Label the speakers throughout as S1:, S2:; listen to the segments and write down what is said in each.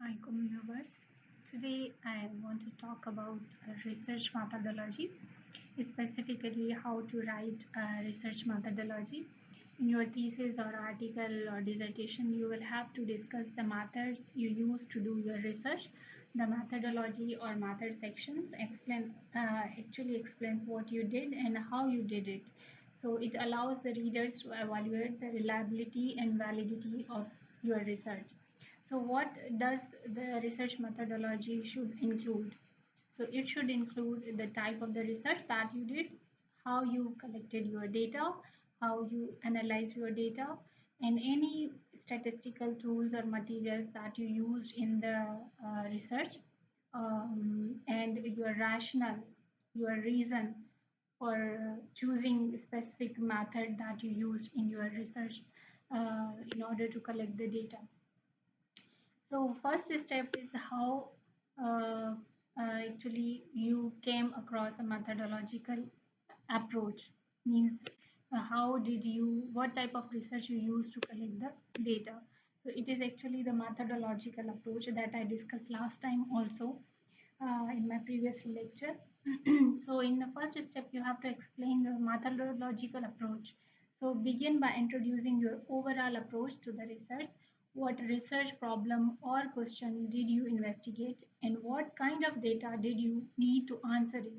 S1: Alaikum viewers. Today I want to talk about research methodology, specifically how to write a research methodology. In your thesis or article or dissertation, you will have to discuss the methods you use to do your research. The methodology or method sections actually explains what you did and how you did it. So it allows the readers to evaluate the reliability and validity of your research. So what does the research methodology should include? So it should include the type of the research that you did, how you collected your data, how you analyze your data, and any statistical tools or materials that you used in the research, and your rationale, your reason for choosing a specific method that you used in your research in order to collect the data. So first step is how actually you came across a methodological approach. Means how did you, what type of research you use to collect the data. So it is actually the methodological approach that I discussed last time also in my previous lecture. So in the first step, you have to explain your methodological approach. So begin by introducing your overall approach to the research. What research problem or question did you investigate, and what kind of data did you need to answer it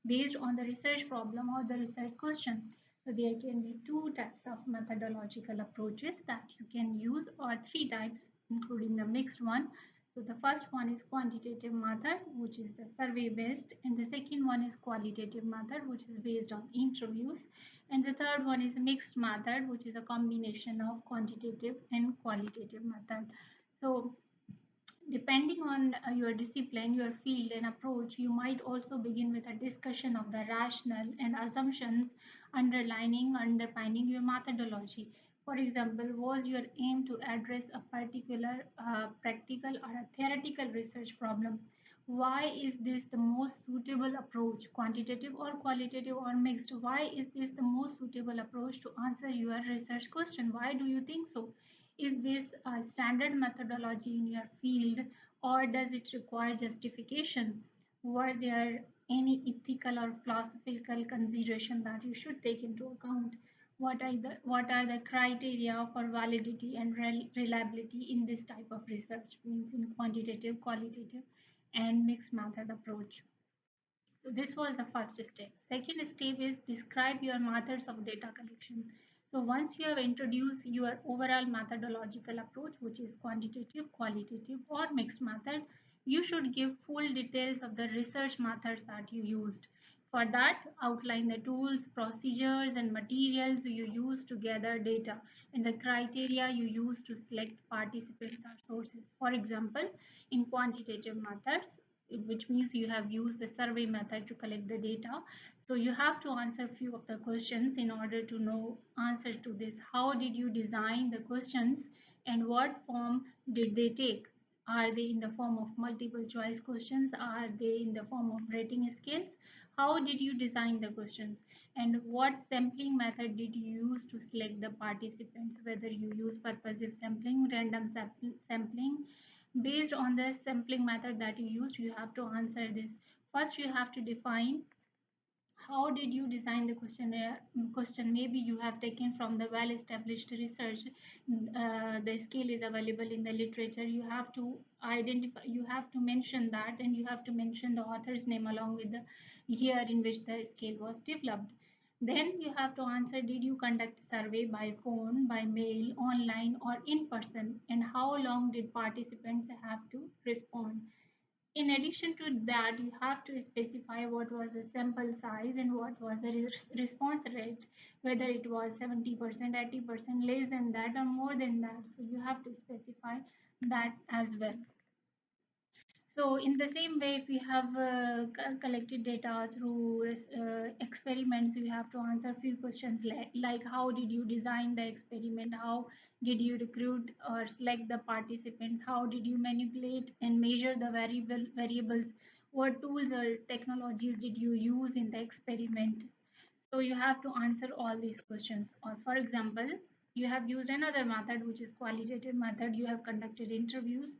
S1: based on the research problem or the research question? So there can be two types of methodological approaches that you can use, or three types, including the mixed one. So the first one is quantitative method, which is the survey based, and the second one is qualitative method, which is based on interviews, and the third one is mixed method, which is a combination of quantitative and qualitative method. So depending on your discipline, your field and approach, you might also begin with a discussion of the rationale and assumptions underpinning your methodology. For example, was your aim to address a particular practical or a theoretical research problem? Why is this the most suitable approach, quantitative or qualitative or mixed? Why is this the most suitable approach to answer your research question? Why do you think so? Is this a standard methodology in your field, or does it require justification? Were there any ethical or philosophical consideration that you should take into account? What are the criteria for validity and reliability in this type of research, means in quantitative, qualitative, and mixed method approach? So this was the first step. Second step is describe your methods of data collection. So once you have introduced your overall methodological approach, which is quantitative, qualitative, or mixed method, you should give full details of the research methods that you used. For that, outline the tools, procedures, and materials you use to gather data and the criteria you use to select participants or sources. For example, in quantitative methods, which means you have used the survey method to collect the data. So you have to answer a few of the questions in order to know answer to this. How did you design the questions and what form did they take? Are they in the form of multiple choice questions? Are they in the form of rating scales? How did you design the questions? And what sampling method did you use to select the participants? Whether you use purposive sampling, random sampling, based on the sampling method that you used, you have to answer this. First, you have to define how did you design the question. Maybe you have taken from the well established research. The scale is available in the literature. You have to identify, you have to mention that, and you have to mention the author's name along with the year in which the scale was developed. Then you have to answer, did you conduct survey by phone, by mail, online, or in person, and how long did participants have to respond? In addition to that, you have to specify what was the sample size and what was the response rate, whether it was 70%, 80%, less than that, or more than that. So you have to specify that as well. So in the same way, if you have collected data through experiments, you have to answer a few questions like how did you design the experiment? How did you recruit or select the participants? How did you manipulate and measure the variables? What tools or technologies did you use in the experiment? So you have to answer all these questions. Or for example, you have used another method, which is qualitative method. You have conducted interviews.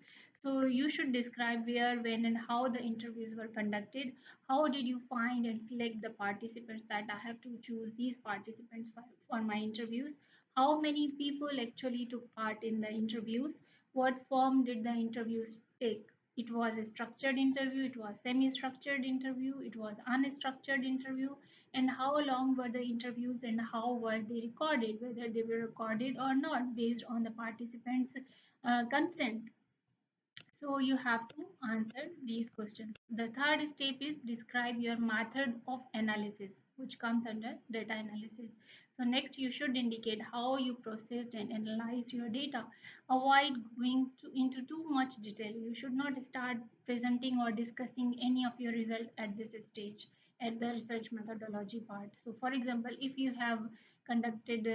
S1: So you should describe where, when, and how the interviews were conducted. How did you find and select the participants that I have to choose these participants for my interviews? How many people actually took part in the interviews? What form did the interviews take? It was a structured interview, it was semi-structured interview, it was unstructured interview, and how long were the interviews and how were they recorded, whether they were recorded or not based on the participants' consent. So you have to answer these questions. The third step is describe your method of analysis, which comes under data analysis. So next you should indicate how you processed and analyze your data. Avoid going into too much detail. You should not start presenting or discussing any of your result at this stage, at the research methodology part. So for example, if you have conducted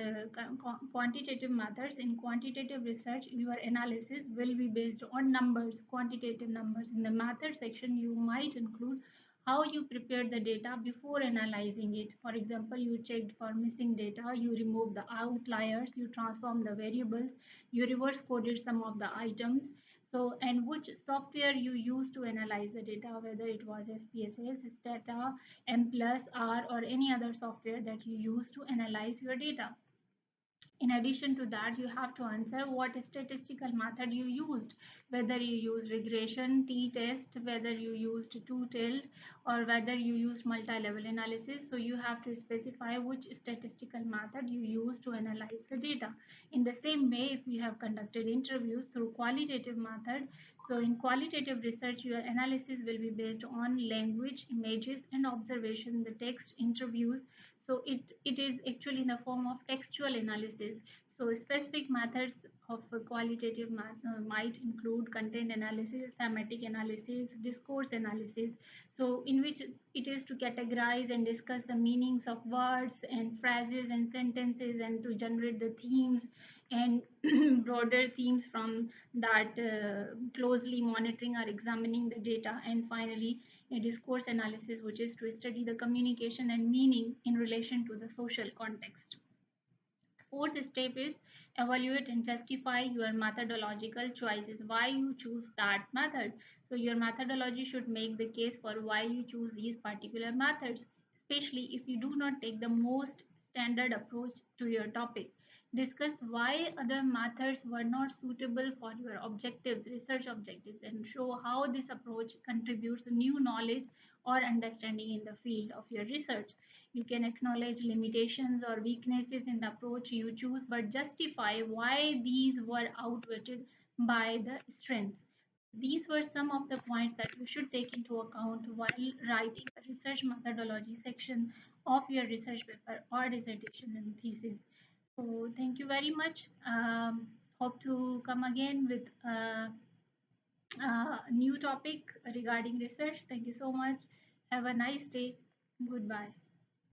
S1: quantitative methods in quantitative research, your analysis will be based on numbers, quantitative numbers. In the method section you might include how you prepared the data before analyzing it. For example, you checked for missing data, you removed the outliers, you transformed the variables, you reverse coded some of the items. So, and which software you use to analyze the data, whether it was SPSS, Stata, M plus, R, or any other software that you use to analyze your data. In addition to that, you have to answer what statistical method you used, whether you used regression, t-test, whether you used two-tailed, or whether you used multi-level analysis. So you have to specify which statistical method you use to analyze the data. In the same way, if you have conducted interviews through qualitative method, so in qualitative research, your analysis will be based on language, images, and observation, the text interviews. So it is actually in the form of textual analysis. So specific methods of qualitative might include content analysis, thematic analysis, discourse analysis. So in which it is to categorize and discuss the meanings of words and phrases and sentences and to generate the themes and broader themes from that, closely monitoring or examining the data. And finally, a discourse analysis, which is to study the communication and meaning in relation to the social context. Fourth step is evaluate and justify your methodological choices, why you choose that method. So your methodology should make the case for why you choose these particular methods, especially if you do not take the most standard approach to your topic. Discuss why other methods were not suitable for your objectives, research objectives, and show how this approach contributes new knowledge or understanding in the field of your research. You can acknowledge limitations or weaknesses in the approach you choose, but justify why these were outweighed by the strengths. These were some of the points that you should take into account while writing the research methodology section of your research paper or dissertation and thesis. So, thank you very much. Hope to come again with a new topic regarding research. Thank you so much. Have a nice day. Goodbye.